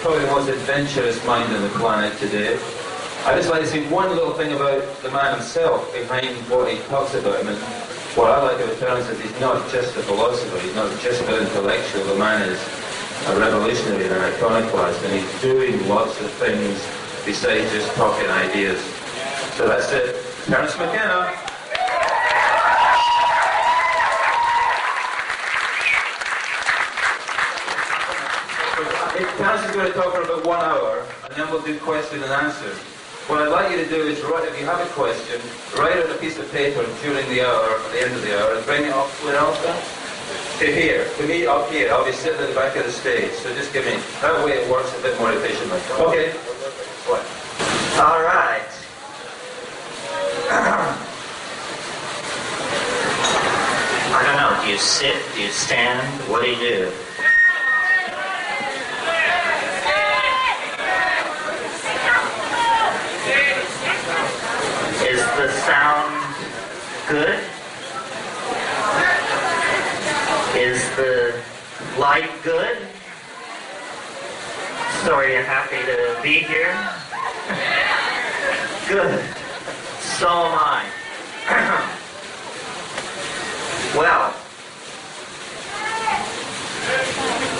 probably the most adventurous mind on the planet today. I just like to say one little thing about the man himself behind what he talks about. I mean, what I like about Terence is he's not just a philosopher, he's not just an intellectual. The man is a revolutionary and an iconoclast, and he's doing lots of things besides just talking ideas. So that's it. Terence McKenna. Terence is going to talk for about 1 hour, and then we'll do question and answer. What I'd like you to do is, write, if you have a question, write it on a piece of paper during the hour, at the end of the hour, and bring it up where else then? To here. To me up here. I'll be sitting at the back of the stage, so just give me, that way it works a bit more efficiently. Okay. What? All right. I don't know, do you sit, do you stand, what do you do? Is the sound good? Is the light good? So are you happy to be here? Good. So am I. Well,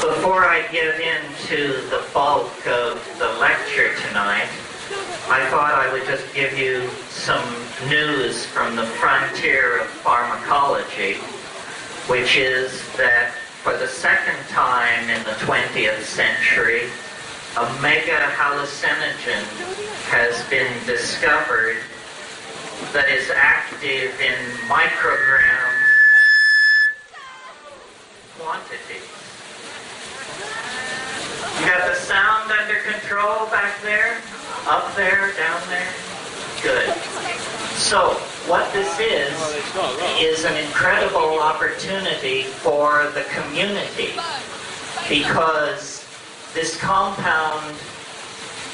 before I get into the bulk of the lecture tonight, I thought I would just give you some news from the frontier of pharmacology, which is that for the second time in the 20th century, a mega-hallucinogen has been discovered that is active in microgram quantities. You got the sound under control back there? Up there? Down there? Good. So, what this is an incredible opportunity for the community, because this compound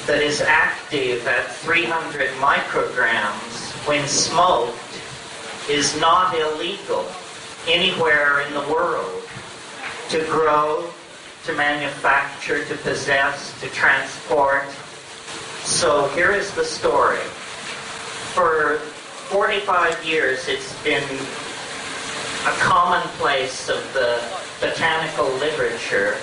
that is active at 300 micrograms when smoked is not illegal anywhere in the world to grow, to manufacture, to possess, to transport. So here is the story. For 45 years it's been a commonplace of the botanical literature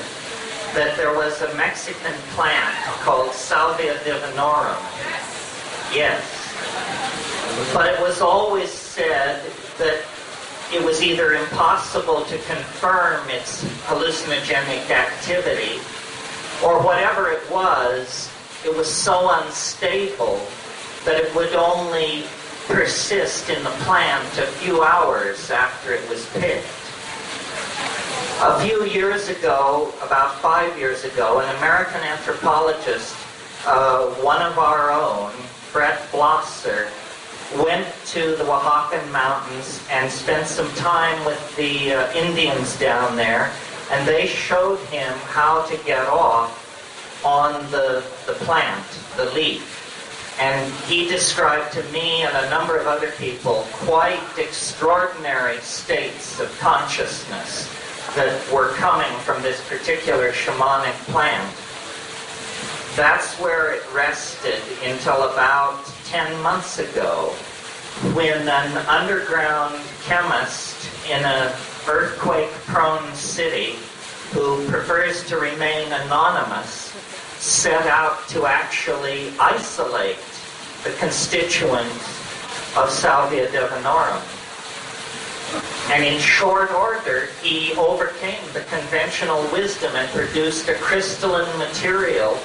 that there was a Mexican plant called Salvia divinorum. Yes. But it was always said that it was either impossible to confirm its hallucinogenic activity, or whatever it was so unstable that it would only persist in the plant a few hours after it was picked. A few years ago, about 5 years ago, an American anthropologist, one of our own, Brett Blosser, went to the Oaxacan mountains and spent some time with the Indians down there, and they showed him how to get off on the plant, the leaf. And he described to me and a number of other people quite extraordinary states of consciousness that were coming from this particular shamanic plant. That's where it rested until about 10 months ago, when an underground chemist in an earthquake-prone city who prefers to remain anonymous set out to actually isolate the constituents of Salvia divinorum. And in short order, he overcame the conventional wisdom and produced a crystalline material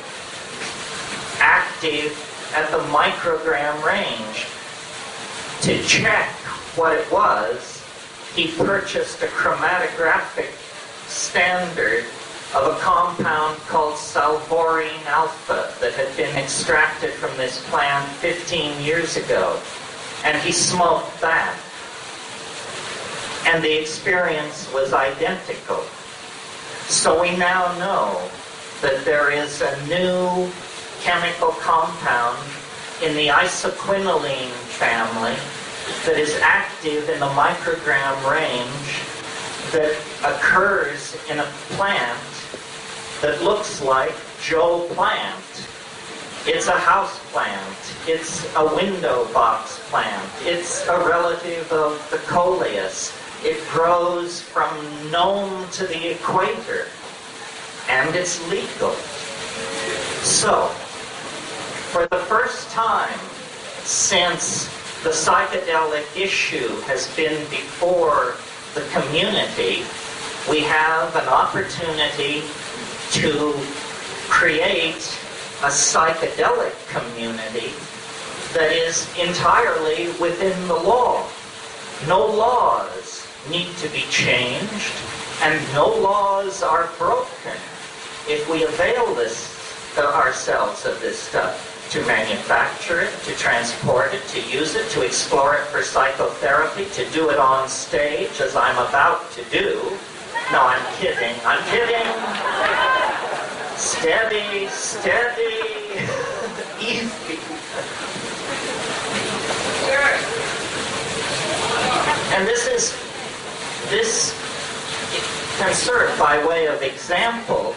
active at the microgram range. To check what it was, he purchased a chromatographic standard of a compound called salvorine alpha that had been extracted from this plant 15 years ago. And he smoked that. And the experience was identical. So we now know that there is a new chemical compound in the isoquinoline family that is active in the microgram range that occurs in a plant that looks like Joe plant. It's a house plant. It's a window box plant. It's a relative of the coleus. It grows from Nome to the equator. And it's legal. So, for the first time since the psychedelic issue has been before the community, we have an opportunity to create a psychedelic community that is entirely within the law. No laws need to be changed, and no laws are broken if we avail ourselves of this stuff, to manufacture it, to transport it, to use it, to explore it for psychotherapy, to do it on stage, as I'm about to do. No, I'm kidding. I'm kidding. Steady, steady, easy. And this can serve by way of example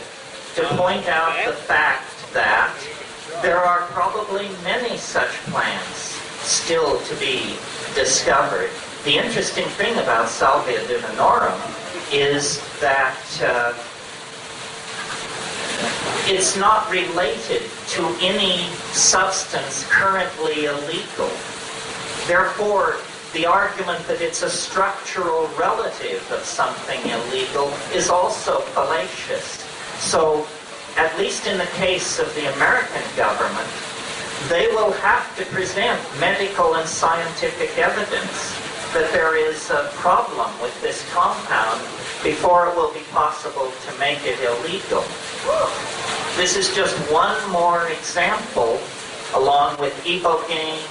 to point out the fact that there are probably many such plants still to be discovered. The interesting thing about Salvia divinorum is that it's not related to any substance currently illegal. Therefore, the argument that it's a structural relative of something illegal is also fallacious. So, at least in the case of the American government, they will have to present medical and scientific evidence that there is a problem with this compound before it will be possible to make it illegal. This is just one more example, along with ibogaine,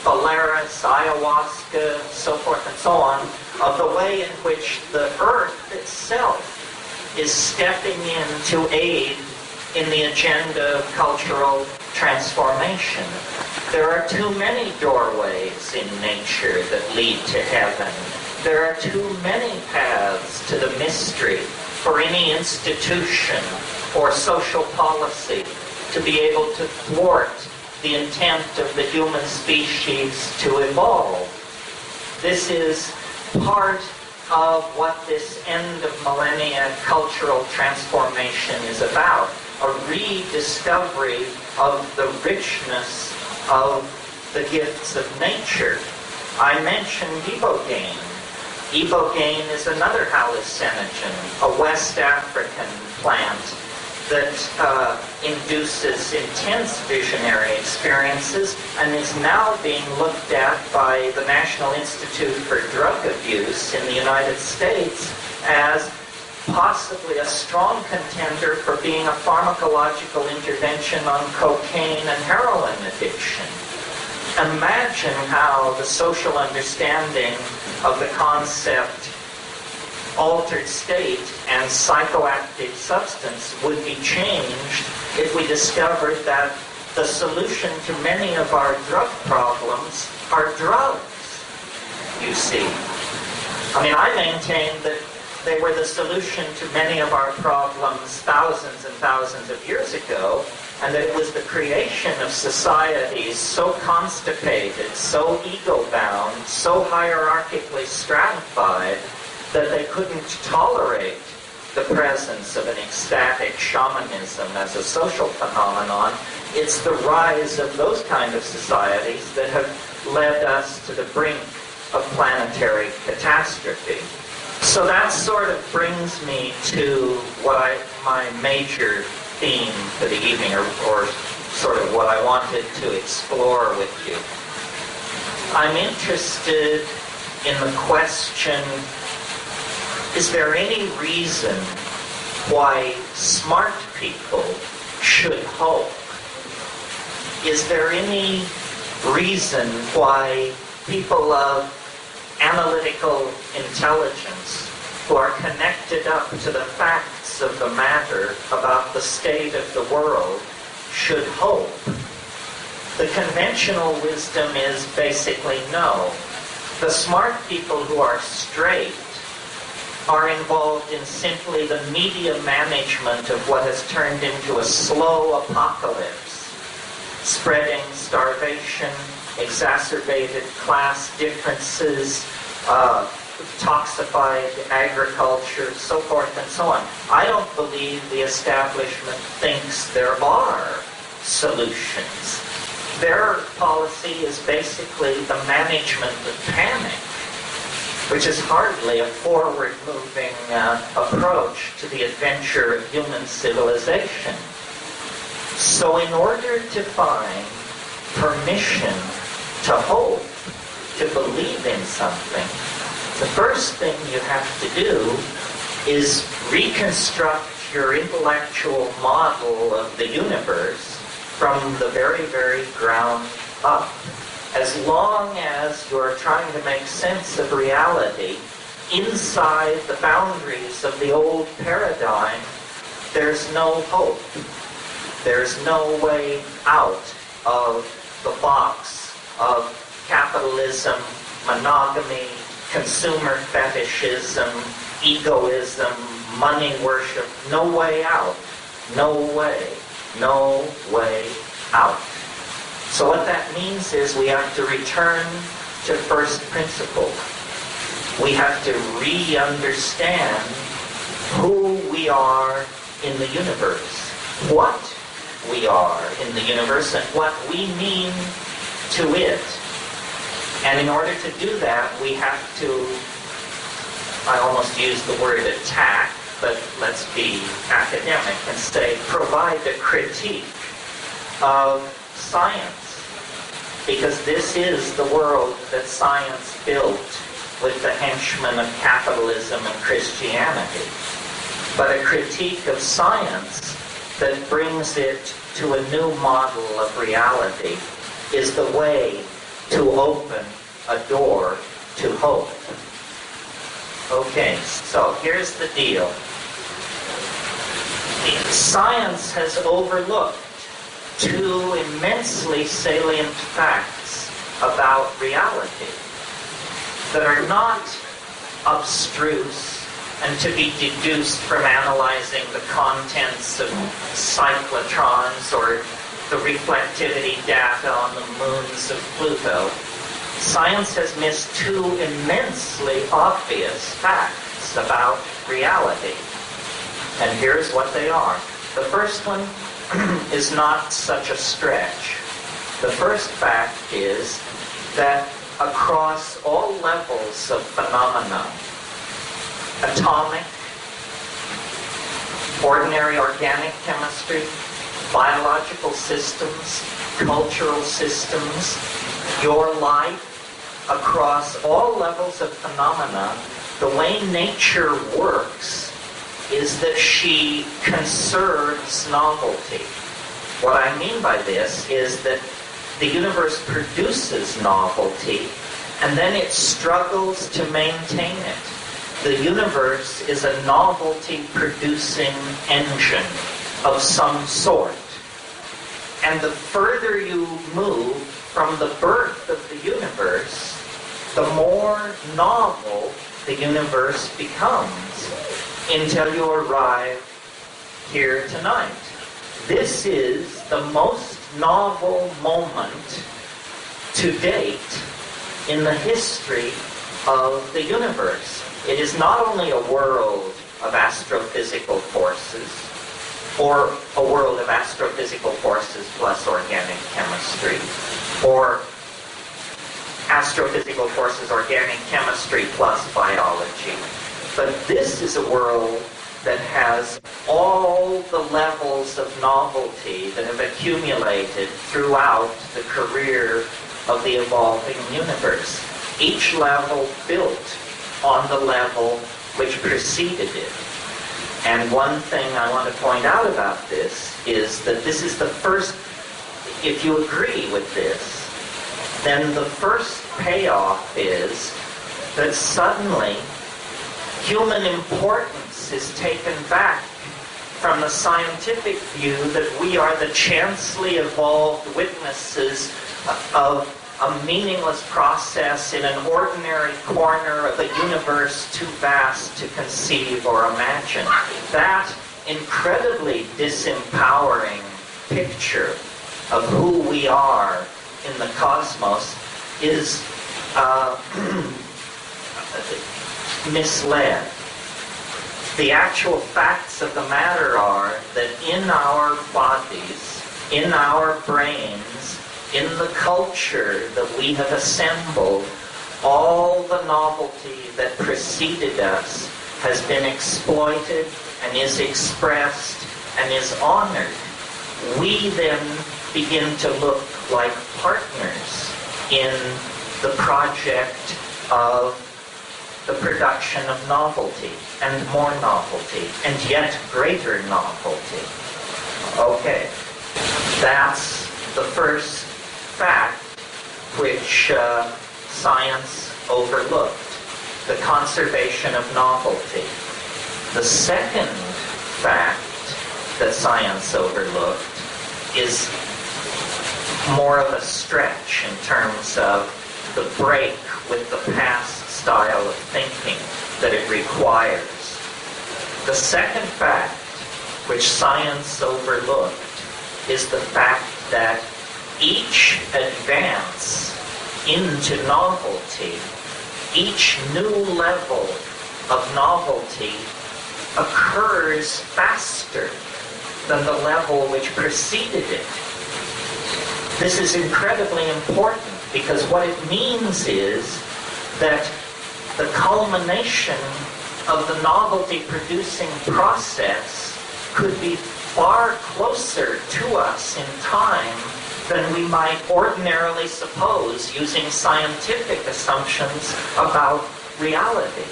Phalaris, ayahuasca, so forth and so on, of the way in which the earth itself is stepping in to aid in the agenda of cultural transformation. There are too many doorways in nature that lead to heaven. There are too many paths to the mystery for any institution or social policy to be able to thwart the intent of the human species to evolve. This is part of what this end of millennia cultural transformation is about, a rediscovery of the richness of the gifts of nature. I mentioned ibogaine. Ibogaine is another hallucinogen, a West African plant that induces intense visionary experiences and is now being looked at by the National Institute for Drug Abuse in the United States as possibly a strong contender for being a pharmacological intervention on cocaine and heroin addiction. Imagine how the social understanding of the concept altered state and psychoactive substance would be changed if we discovered that the solution to many of our drug problems are drugs, you see. I mean, I maintain that they were the solution to many of our problems thousands and thousands of years ago, and that it was the creation of societies so constipated, so ego-bound, so hierarchically stratified, that they couldn't tolerate the presence of an ecstatic shamanism as a social phenomenon. It's the rise of those kind of societies that have led us to the brink of planetary catastrophe. So that sort of brings me to my major theme for the evening, or sort of what I wanted to explore with you. I'm interested in the question, is there any reason why smart people should hope? Is there any reason why people of analytical intelligence who are connected up to the facts of the matter about the state of the world should hope? The conventional wisdom is basically no. The smart people who are straight are involved in simply the media management of what has turned into a slow apocalypse, spreading starvation, exacerbated class differences, toxified agriculture, so forth and so on. I don't believe the establishment thinks there are solutions. Their policy is basically the management of panic, which is hardly a forward-moving approach to the adventure of human civilization. So in order to find permission to hope, to believe in something, the first thing you have to do is reconstruct your intellectual model of the universe from the very, very ground up. As long as you're trying to make sense of reality inside the boundaries of the old paradigm, there's no hope. There's no way out of the box of capitalism, monogamy, consumer fetishism, egoism, money worship. No way out. No way. No way out. So what that means is we have to return to first principles. We have to re-understand who we are in the universe, what we are in the universe, and what we mean to it. And in order to do that, we have to, I almost use the word attack, but let's be academic and say provide a critique of science, because this is the world that science built with the henchmen of capitalism and Christianity. But a critique of science that brings it to a new model of reality is the way to open a door to hope. Okay, so here's the deal. Science has overlooked two immensely salient facts about reality that are not abstruse and to be deduced from analyzing the contents of cyclotrons or the reflectivity data on the moons of Pluto. Science has missed two immensely obvious facts about reality. And here's what they are. The first one is not such a stretch. The first fact is that across all levels of phenomena, atomic, ordinary organic chemistry, biological systems, cultural systems, your life, across all levels of phenomena, the way nature works is that she conserves novelty. What I mean by this is that the universe produces novelty, and then it struggles to maintain it. The universe is a novelty-producing engine of some sort. And the further you move from the birth of the universe, the more novel the universe becomes, until you arrive here tonight. This is the most novel moment to date in the history of the universe. It is not only a world of astrophysical forces, or a world of astrophysical forces plus organic chemistry, or astrophysical forces, organic chemistry plus biology. But this is a world that has all the levels of novelty that have accumulated throughout the career of the evolving universe. Each level built on the level which preceded it. And one thing I want to point out about this is that this is the first, if you agree with this, then the first payoff is that suddenly human importance is taken back from the scientific view that we are the chancely evolved witnesses of a meaningless process in an ordinary corner of a universe too vast to conceive or imagine. That incredibly disempowering picture of who we are in the cosmos is misled. The actual facts of the matter are that in our bodies, in our brains, in the culture that we have assembled, all the novelty that preceded us has been exploited and is expressed and is honored. We then begin to look like partners in the project of the production of novelty and more novelty and yet greater novelty. Okay, that's the first fact which science overlooked, the conservation of novelty. The second fact that science overlooked is more of a stretch in terms of the break with the past style of thinking that it requires. The second fact which science overlooked is the fact that each advance into novelty, each new level of novelty occurs faster than the level which preceded it. This is incredibly important because what it means is that the culmination of the novelty-producing process could be far closer to us in time than we might ordinarily suppose using scientific assumptions about reality.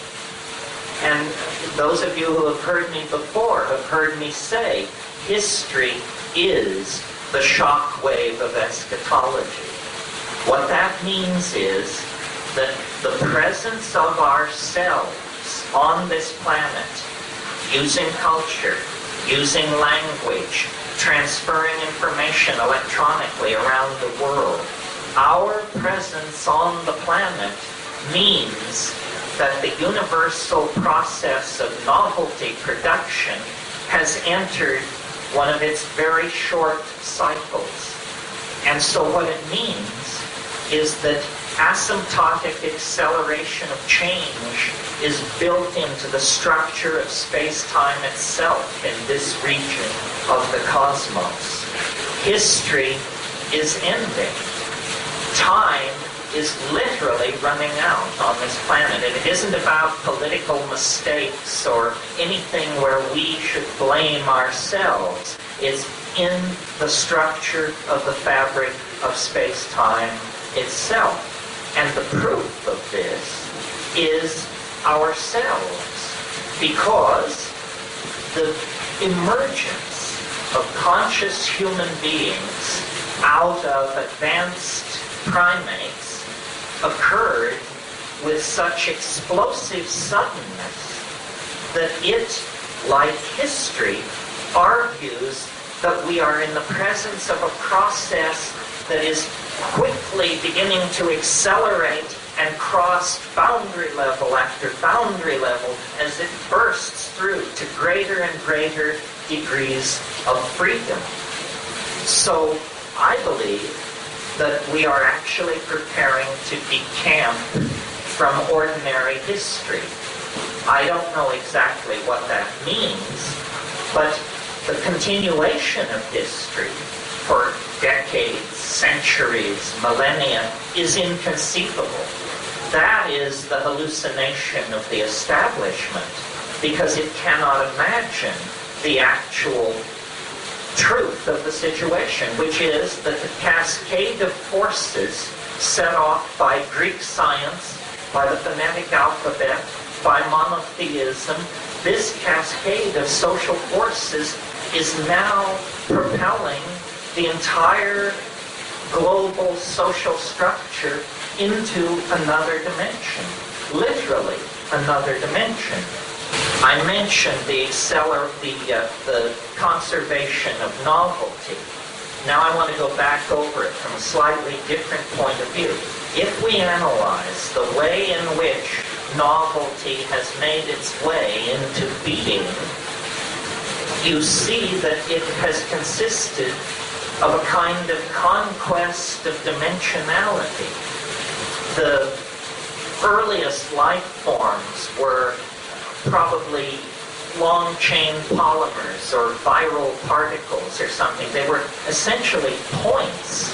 And those of you who have heard me before have heard me say, history is the shock wave of eschatology. What that means is that the presence of ourselves on this planet, using culture, using language, transferring information electronically around the world, our presence on the planet means that the universal process of novelty production has entered one of its very short cycles. And so what it means is that asymptotic acceleration of change is built into the structure of space-time itself in this region of the cosmos. History is ending. Time is literally running out on this planet. And it isn't about political mistakes or anything where we should blame ourselves. It's in the structure of the fabric of space-time itself. And the proof of this is ourselves, because the emergence of conscious human beings out of advanced primates occurred with such explosive suddenness that it, like history, argues that we are in the presence of a process that is quickly beginning to accelerate and cross boundary level after boundary level as it bursts through to greater and greater degrees of freedom. So I believe that we are actually preparing to decamp from ordinary history. I don't know exactly what that means, but the continuation of history for decades, centuries, millennia is inconceivable. That is the hallucination of the establishment, because it cannot imagine the actual truth of the situation, which is that the cascade of forces set off by Greek science, by the phonetic alphabet, by monotheism, this cascade of social forces is now propelling the entire global social structure into another dimension, literally another dimension. I mentioned the conservation of novelty. Now I want to go back over it from a slightly different point of view. If we analyze the way in which novelty has made its way into being, you see that it has consisted of a kind of conquest of dimensionality. The earliest life forms were probably long-chain polymers or viral particles or something. They were essentially points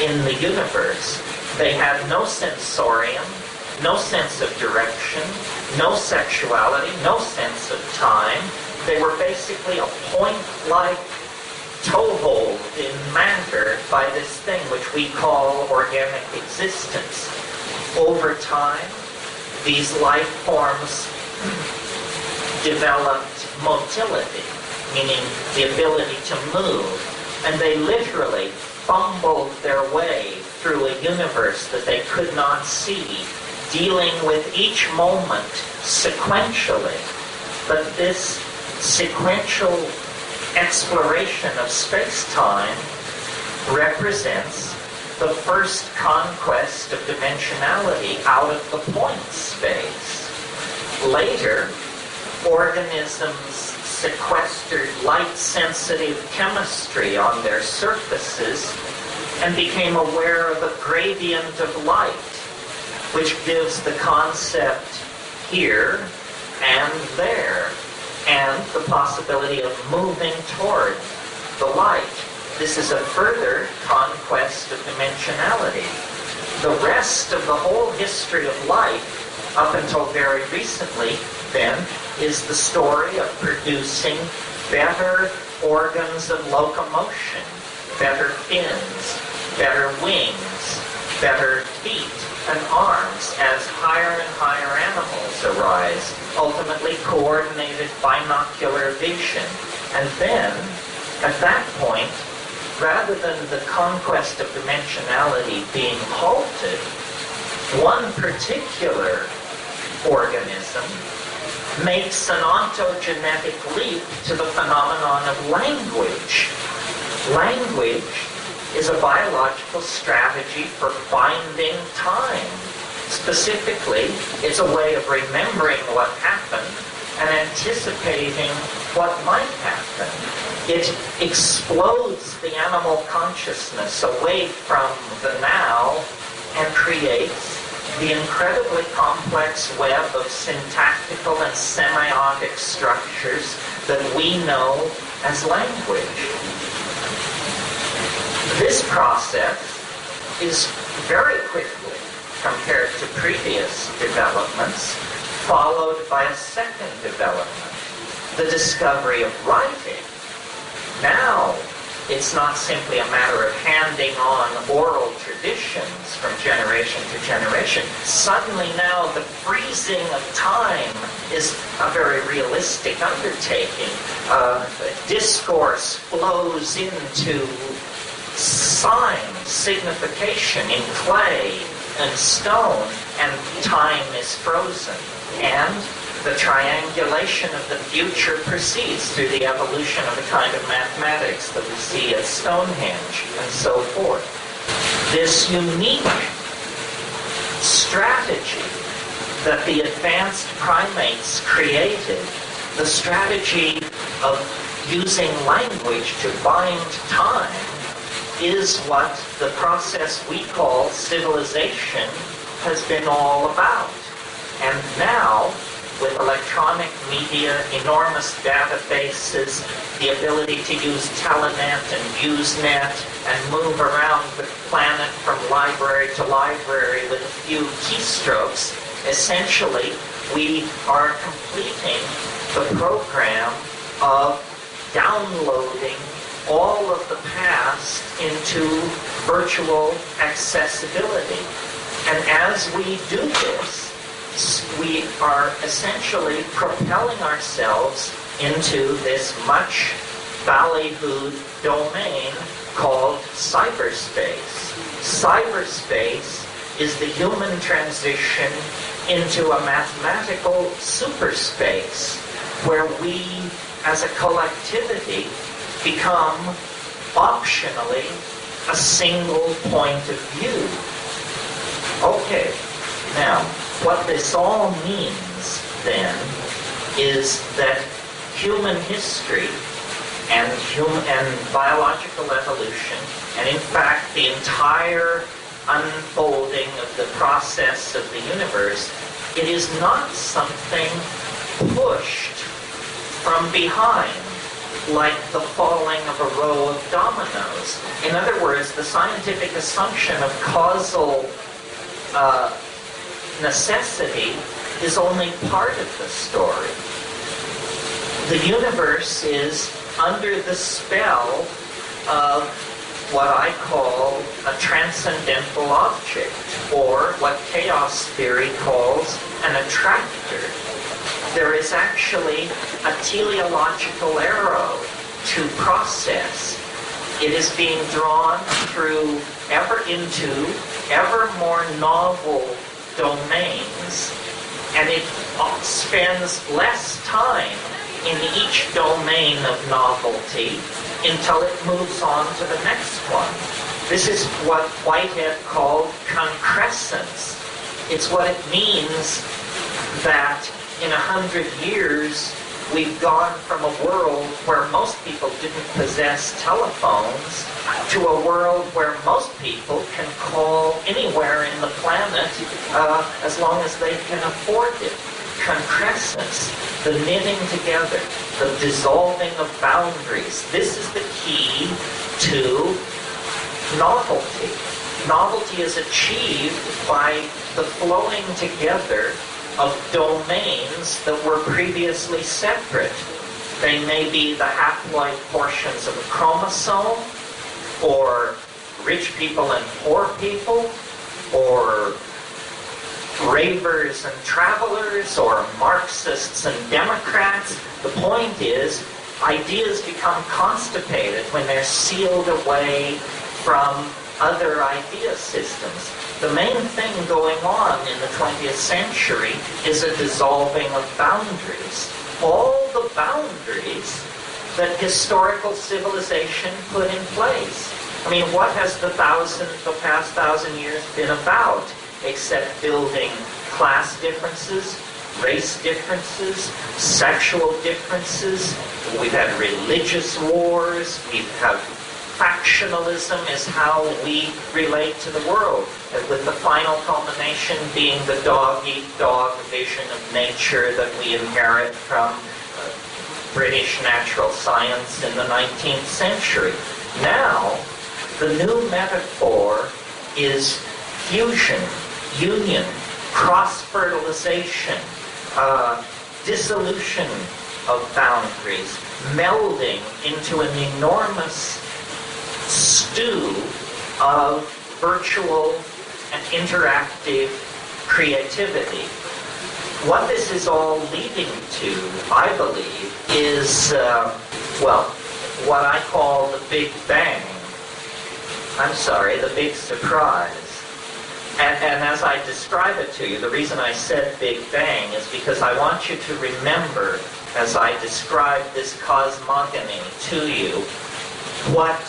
in the universe. They had no sensorium, no sense of direction, no sexuality, no sense of time. They were basically a point-like toehold in matter by this thing which we call organic existence. Over time, these life forms developed motility, meaning the ability to move, and they literally fumbled their way through a universe that they could not see, dealing with each moment sequentially. But this sequential exploration of space-time represents the first conquest of dimensionality out of the point space. Later, organisms sequestered light-sensitive chemistry on their surfaces and became aware of a gradient of light, which gives the concept here and there, and the possibility of moving toward the light. This is a further conquest of dimensionality. The rest of the whole history of life, up until very recently, then, is the story of producing better organs of locomotion, better fins, better wings, better feet and arms as higher and higher animals arise, ultimately coordinated binocular vision. And then, at that point, rather than the conquest of dimensionality being halted, one particular organism makes an ontogenetic leap to the phenomenon of language. Language is a biological strategy for finding time. Specifically, it's a way of remembering what happened and anticipating what might happen. It explodes the animal consciousness away from the now and creates the incredibly complex web of syntactical and semiotic structures that we know as language. This process is very quickly, compared to previous developments, followed by a second development, the discovery of writing. Now, it's not simply a matter of handing on oral traditions from generation to generation. Suddenly now the freezing of time is a very realistic undertaking. Discourse flows into sign, signification in clay and stone, and time is frozen. And the triangulation of the future proceeds through the evolution of the kind of mathematics that we see at Stonehenge and so forth. This unique strategy that the advanced primates created, the strategy of using language to bind time, is what the process we call civilization has been all about. And now, with electronic media, enormous databases, the ability to use Telenet and Usenet and move around the planet from library to library with a few keystrokes, essentially we are completing the program of downloading all of the past into virtual accessibility. And as we do this, we are essentially propelling ourselves into this much ballyhooed domain called cyberspace. Cyberspace is the human transition into a mathematical superspace where we, as a collectivity, become optionally a single point of view. Okay, now, what this all means, then, is that human history and biological evolution, and in fact the entire unfolding of the process of the universe, it is not something pushed from behind, like the falling of a row of dominoes. In other words, the scientific assumption of causal necessity is only part of the story. The universe is under the spell of what I call a transcendental object, or what chaos theory calls an attractor. There is actually a teleological arrow to process. It is being drawn through into ever more novel domains, and it spends less time in each domain of novelty until it moves on to the next one. This is what Whitehead called concrescence. It's what it means that in 100 years we've gone from a world where most people didn't possess telephones to a world where most people can call anywhere in the planet as long as they can afford it. Concrescence, the knitting together, the dissolving of boundaries. This is the key to novelty. Novelty is achieved by the flowing together of domains that were previously separate. They may be the haploid portions of a chromosome, or rich people and poor people, or ravers and travelers, or Marxists and Democrats. The point is, ideas become constipated when they're sealed away from other idea systems. The main thing going on in the 20th century is a dissolving of boundaries. All the boundaries that historical civilization put in place. I mean, what has the past 1,000 years been about? Except building class differences, race differences, sexual differences. We've had religious wars. We have factionalism is how we relate to the world, with the final culmination being the dog-eat-dog vision of nature that we inherit from British natural science in the 19th century. Now, the new metaphor is fusion, union, cross-fertilization, dissolution of boundaries, melding into an enormous stew of virtual and interactive creativity. What this is all leading to, I believe, is, what I call the Big Bang. The big surprise. And as I describe it to you, the reason I said Big Bang is because I want you to remember, as I describe this cosmogony to you, what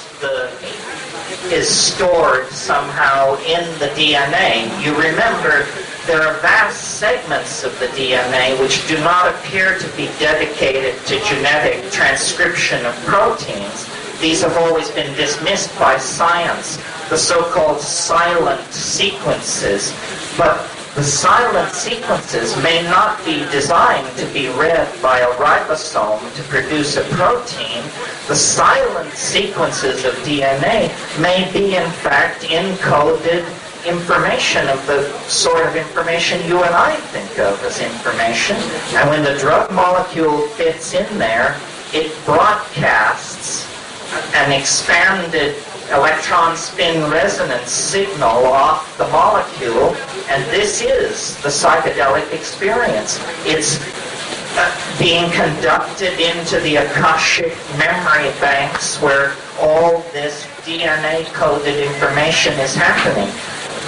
is stored somehow in the DNA. You remember there are vast segments of the DNA which do not appear to be dedicated to genetic transcription of proteins. These have always been dismissed by science, the so-called silent sequences. But the silent sequences may not be designed to be read by a ribosome to produce a protein. The silent sequences of DNA may be, in fact, encoded information of the sort of information you and I think of as information. And when the drug molecule fits in there, it broadcasts an expanded electron spin resonance signal off the molecule, and this is the psychedelic experience. It's being conducted into the Akashic memory banks where all this DNA-coded information is happening.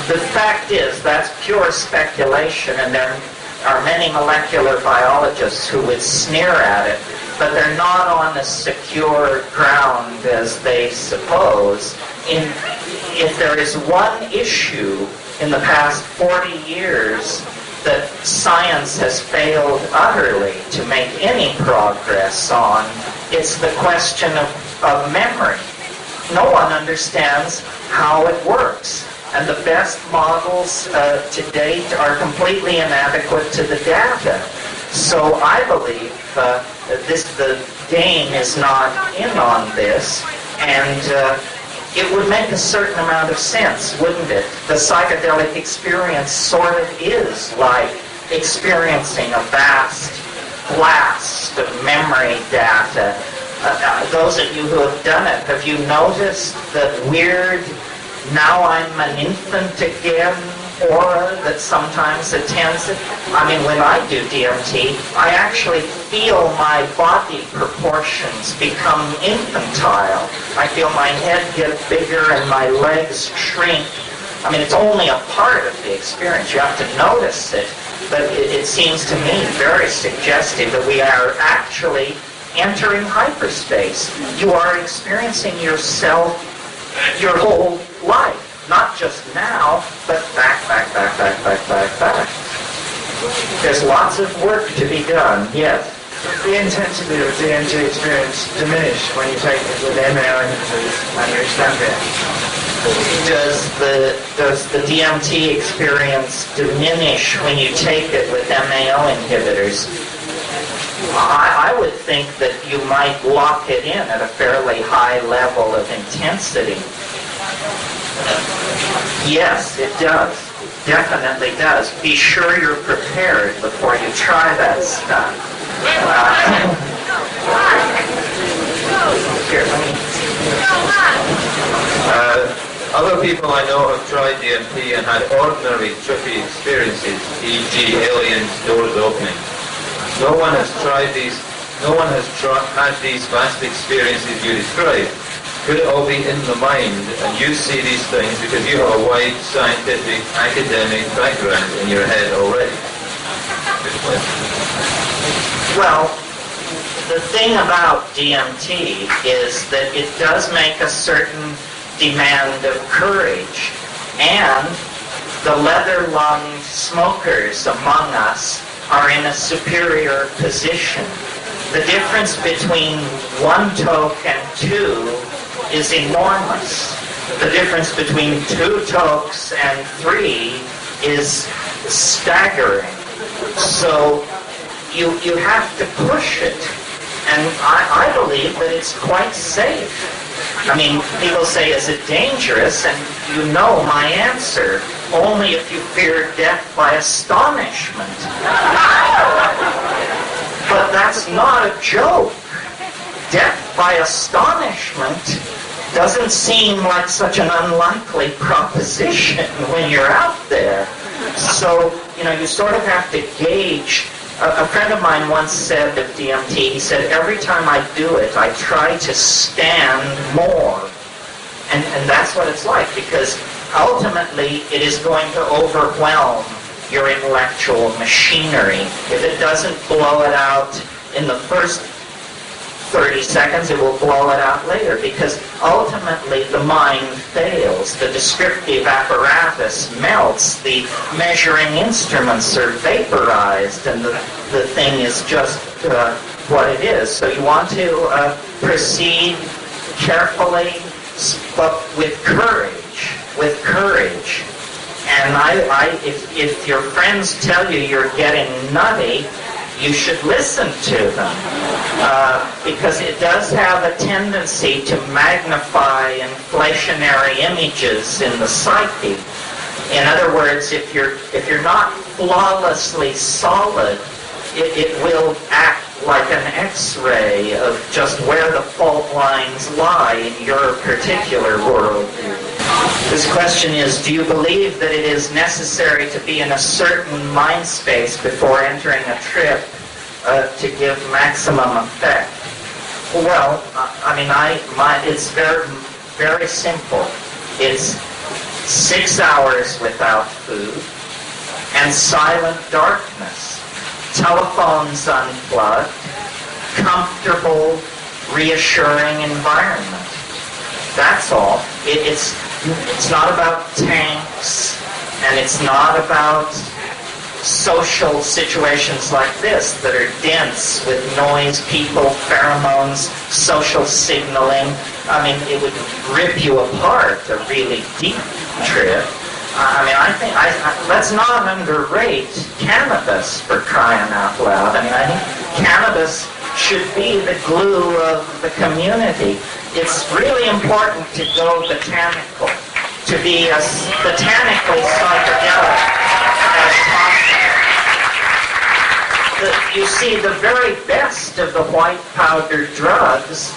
The fact is, that's pure speculation, and there are many molecular biologists who would sneer at it. but they're not on a secure ground as they suppose. If there is one issue in the past 40 years that science has failed utterly to make any progress on, it's the question of memory. No one understands how it works. And the best models to date are completely inadequate to the data. So I believe the Dane is not in on this, and it would make a certain amount of sense, wouldn't it? The psychedelic experience sort of is like experiencing a vast blast of memory data. Those of you who have done it, have you noticed that weird, now I'm an infant again aura that sometimes attends it? I mean, when I do DMT, I actually feel my body proportions become infantile. I feel my head get bigger and my legs shrink. I mean, it's only a part of the experience. You have to notice it. But it seems to me very suggestive that we are actually entering hyperspace. You are experiencing yourself your whole life. Not just now, but back. There's lots of work to be done, yes. Does the intensity of DMT experience diminish when you take it with MAO inhibitors and you extend it? Does the DMT experience diminish when you take it with MAO inhibitors? I would think that you might lock it in at a fairly high level of intensity. Yes, it does. It definitely does. Be sure you're prepared before you try that stuff. Here, let me... Other people I know have tried DMT and had ordinary trippy experiences, e.g. aliens, doors opening. No one has tried these. No one has had these vast experiences you describe. Could it all be in the mind, and you see these things because you have a wide scientific, academic background in your head already? Well, the thing about DMT is that it does make a certain demand of courage, and the leather-lunged smokers among us are in a superior position. The difference between 1 toke and 2 is enormous. The difference between 2 tokes and 3 is staggering. So you have to push it. And I believe that it's quite safe. I mean, people say, is it dangerous? And you know my answer. Only if you fear death by astonishment. But that's not a joke. Death by astonishment doesn't seem like such an unlikely proposition when you're out there. So, you sort of have to gauge. A friend of mine once said of DMT, he said, every time I do it, I try to stand more. And that's what it's like, because ultimately it is going to overwhelm your intellectual machinery. If it doesn't blow it out in the first 30 seconds, it will blow it out later, because ultimately the mind fails. The descriptive apparatus melts, the measuring instruments are vaporized, and the thing is just what it is. So you want to proceed carefully, but with courage, And if your friends tell you you're getting nutty, you should listen to them, because it does have a tendency to magnify inflationary images in the psyche. In other words, if you're not flawlessly solid, it will act like an X-ray of just where the fault lines lie in your particular worldview. This question is, do you believe that it is necessary to be in a certain mind space before entering a trip to give maximum effect? Well, it's very, very simple. It's 6 hours without food and silent darkness. Telephones unplugged, comfortable, reassuring environment. That's all. It's not about tanks, and it's not about social situations like this that are dense with noise, people, pheromones, social signaling. I mean, it would rip you apart, a really deep trip. I think let's not underrate cannabis, for crying out loud. I mean, I think cannabis should be the glue of the community. It's really important to go botanical, to be as botanically psychedelic as possible. You see, the very best of the white powder drugs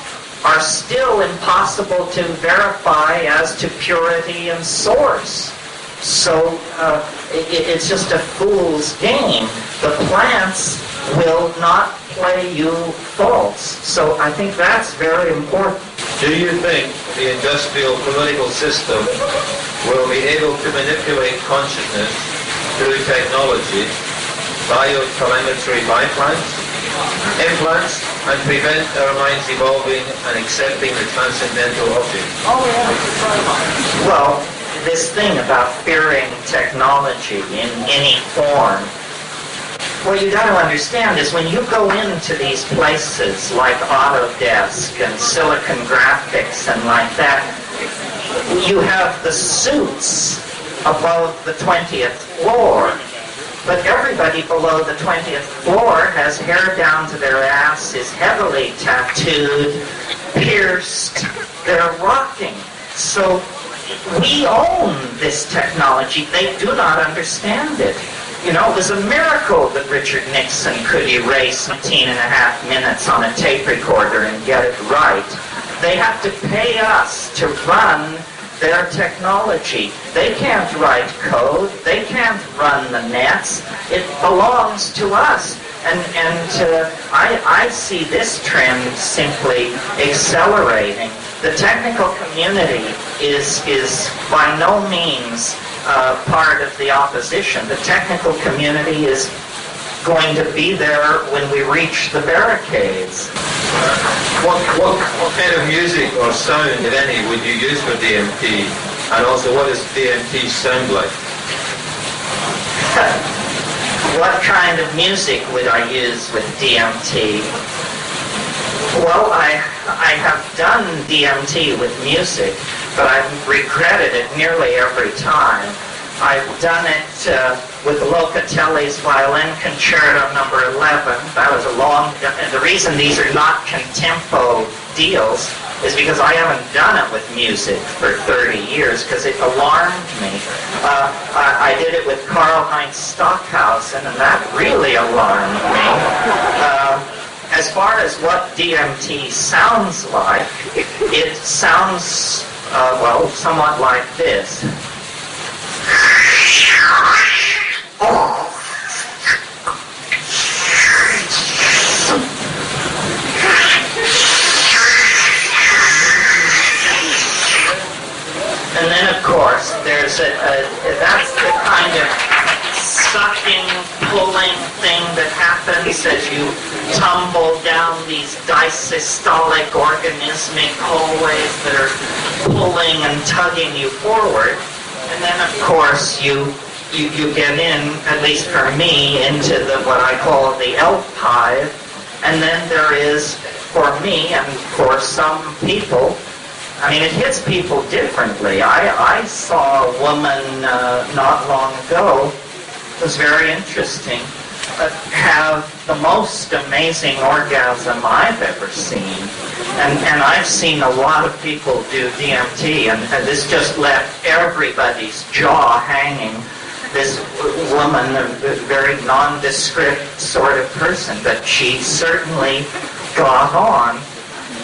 are still impossible to verify as to purity and source. So it's just a fool's game. The plants will not play you false. So I think that's very important. Do you think the industrial political system will be able to manipulate consciousness through technology, biotelemetry implants, and prevent our minds evolving and accepting the transcendental object? Well, this thing about fearing technology in any form, what you got to understand is when you go into these places like Autodesk and Silicon Graphics and like that, you have the suits above the 20th floor. But everybody below the 20th floor has hair down to their ass, is heavily tattooed, pierced, they're rocking. So we own this technology. They do not understand it. You know, it was a miracle that Richard Nixon could erase 19.5 minutes on a tape recorder and get it right. They have to pay us to run their technology. They can't write code. They can't run the nets. It belongs to us. And I see this trend simply accelerating. The technical community is by no means part of the opposition. The technical community is going to be there when we reach the barricades. What kind of music or sound, if any, would you use for DMT? And also, what does DMT sound like? What kind of music would I use with DMT? Well, I have done DMT with music, but I've regretted it nearly every time. I've done it with Locatelli's Violin Concerto number 11. That was a long... And the reason these are not contempo deals is because I haven't done it with music for 30 years because it alarmed me. I did it with Karl-Heinz Stockhausen, and that really alarmed me. As far as what DMT sounds like, it sounds, well, somewhat like this. And then, of course, there's that's the kind of sucking, pulling thing that happens as you tumble down these disystolic organismic hallways that are pulling and tugging you forward. And then, of course, you get in, at least for me, into what I call the elf hive. And then there is, for me and for some people, I mean, it hits people differently. I saw a woman not long ago, it was very interesting, have the most amazing orgasm I've ever seen. And I've seen a lot of people do DMT, and this just left everybody's jaw hanging. This woman, a very nondescript sort of person, but she certainly got on.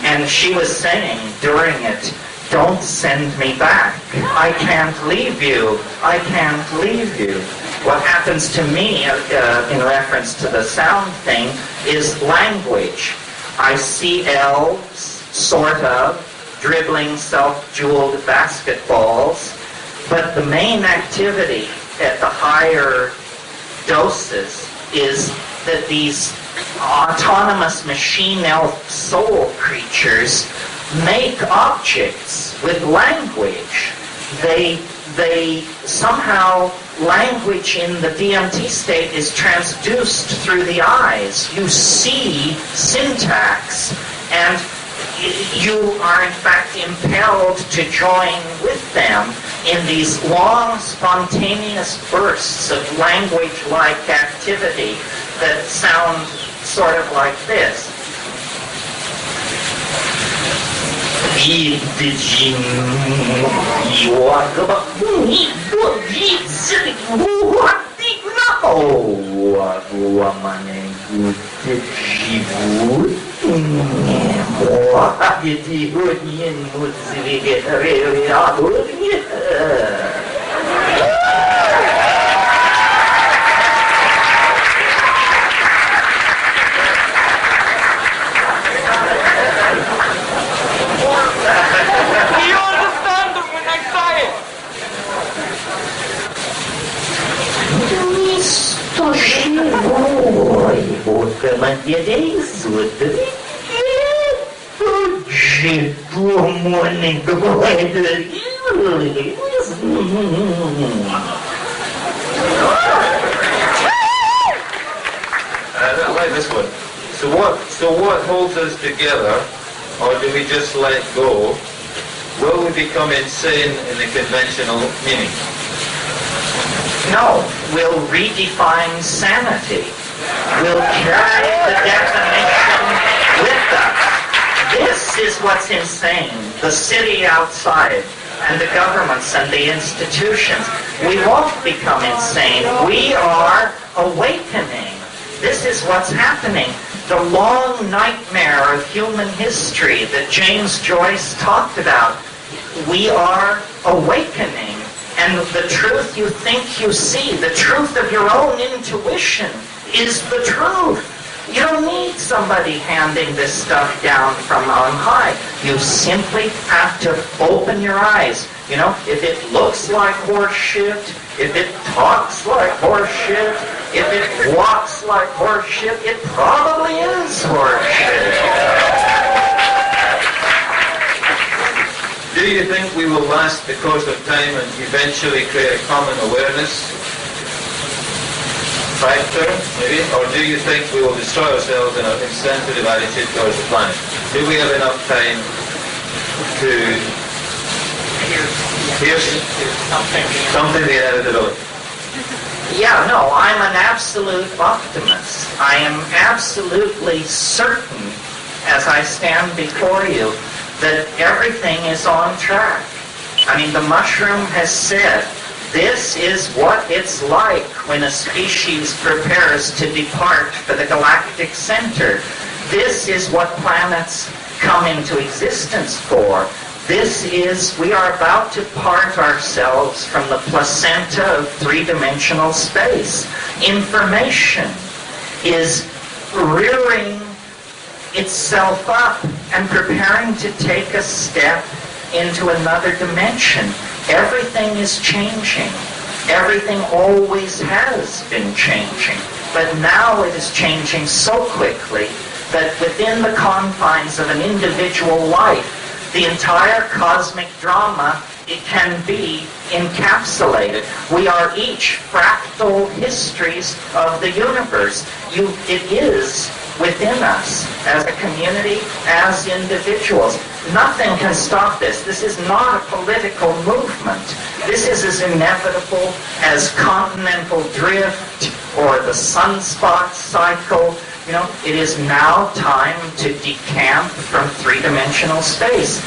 And she was saying during it, "Don't send me back. I can't leave you. I can't leave you." What happens to me in reference to the sound thing is language. I see elves, sort of, dribbling self-jeweled basketballs, but the main activity at the higher doses is that these autonomous machine elf soul creatures make objects with language. They somehow, language in the DMT state is transduced through the eyes. You see syntax, and you are in fact impelled to join with them in these long, spontaneous bursts of language-like activity that sound sort of like this. I like this one. So what holds us together, or do we just let go? Will we become insane in the conventional meaning? No, we'll redefine sanity. We'll carry the definition with us. This is what's insane. The city outside, and the governments and the institutions. We won't become insane. We are awakening. This is what's happening. The long nightmare of human history that James Joyce talked about. We are awakening. And the truth you think you see, the truth of your own intuition, is the truth. You don't need somebody handing this stuff down from on high. You simply have to open your eyes. You know, if it looks like horse shit, if it talks like horse shit, if it walks like horse shit, it probably is horse shit. Do you think we will last the course of time and eventually create a common awareness factor, maybe? Or do you think we will destroy ourselves in our insensitive attitude towards the planet? Do we have enough time to hear something the edited on? Yeah, no, I'm an absolute optimist. I am absolutely certain, as I stand before you, that everything is on track. I mean, the mushroom has said, this is what it's like when a species prepares to depart for the galactic center. This is what planets come into existence for. This is, we are about to part ourselves from the placenta of three-dimensional space. Information is rearing itself up and preparing to take a step into another dimension. Everything is changing. Everything always has been changing. But now it is changing so quickly that within the confines of an individual life, the entire cosmic drama, it can be encapsulated. We are each fractal histories of the universe. It is within us as a community, as individuals. Nothing can stop this. This is not a political movement. This is as inevitable as continental drift or the sunspot cycle. You know, it is now time to decamp from three-dimensional space.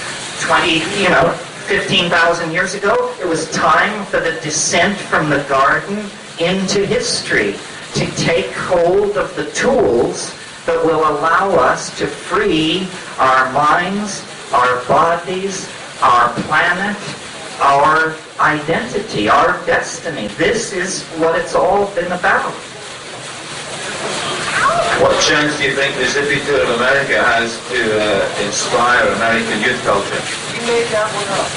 15,000 years ago, it was time for the descent from the garden into history, to take hold of the tools that will allow us to free our minds, our bodies, our planet, our identity, our destiny. This is what it's all been about. What chance do you think the zippy tour of America has to inspire American youth culture? You made that one up.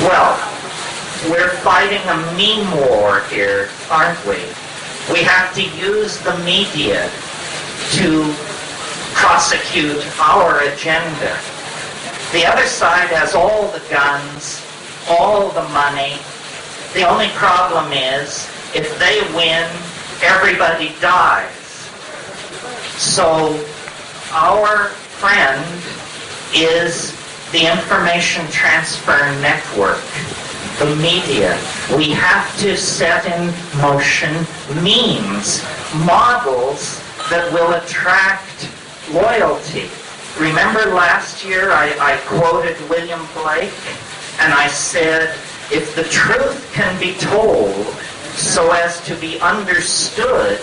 Well, we're fighting a meme war here, aren't we? We have to use the media to prosecute our agenda. The other side has all the guns, all the money. The only problem is, if they win, everybody dies. So our friend is the information transfer network, the media. We have to set in motion means, models that will attract loyalty. Remember last year I quoted William Blake, and I said, if the truth can be told so as to be understood,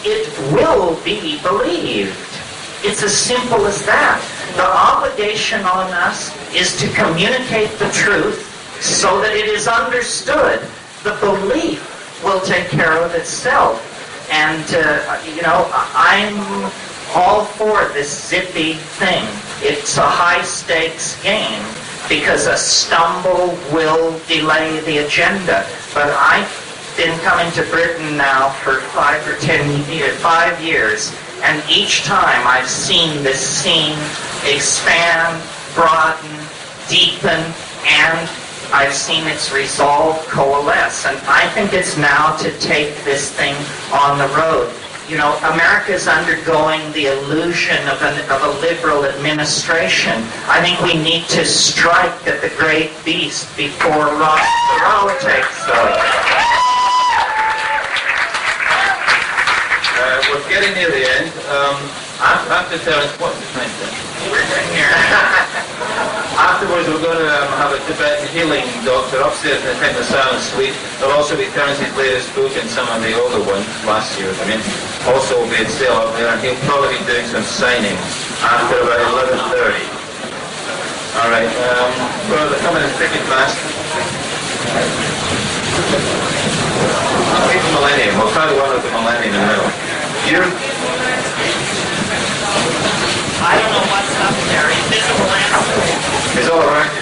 it will be believed. It's as simple as that. The obligation on us is to communicate the truth so that it is understood. The belief will take care of itself. And, I'm all for this zippy thing. It's a high-stakes game because a stumble will delay the agenda. But I've been coming to Britain now for 5 years, and each time I've seen this scene expand, broaden, deepen, and I've seen its resolve coalesce. And I think it's now to take this thing on the road. You know, America is undergoing the illusion of a liberal administration. I think we need to strike at the great beast before Ross Perot takes over. We're getting near the end. After Terence, what's his name then? Afterwards, we're going to have a Tibetan healing doctor upstairs in the Temple Silence Suite. There'll also be Terence's latest book and some of the older ones, last year's, also will be at sale up there, and he'll probably be doing some signing after about 11:30. All right, well, they're coming in pretty fast. Wait for Millennium. We'll try to one with the Millennium in the middle. Here. I don't know what's up there. Invisible landscape. It's all around.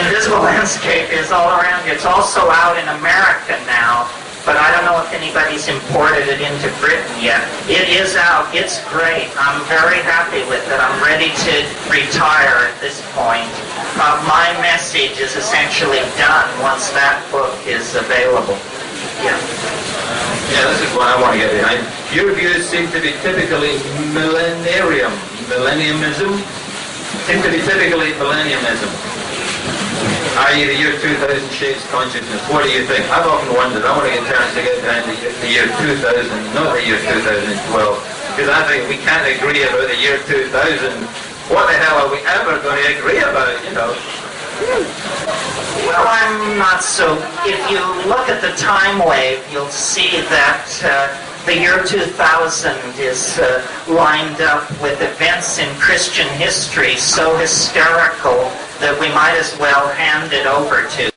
Invisible landscape is all around you. It's also out in America now, but I don't know if anybody's imported it into Britain yet. It is out. It's great. I'm very happy with it. I'm ready to retire at this point. My message is essentially done once that book is available. Yeah. Yeah, this is what I want to get behind. Your views seem to be typically millenniumism, seem to be typically millenniumism, i.e. the year 2000 shapes consciousness. What do you think? I've often wondered, I want to get Terence to get behind the year 2000, not the year 2012, because I think we can't agree about the year 2000. What the hell are we ever going to agree about, Well, I'm not so... If you look at the time wave, you'll see that the year 2000 is lined up with events in Christian history so hysterical that we might as well hand it over to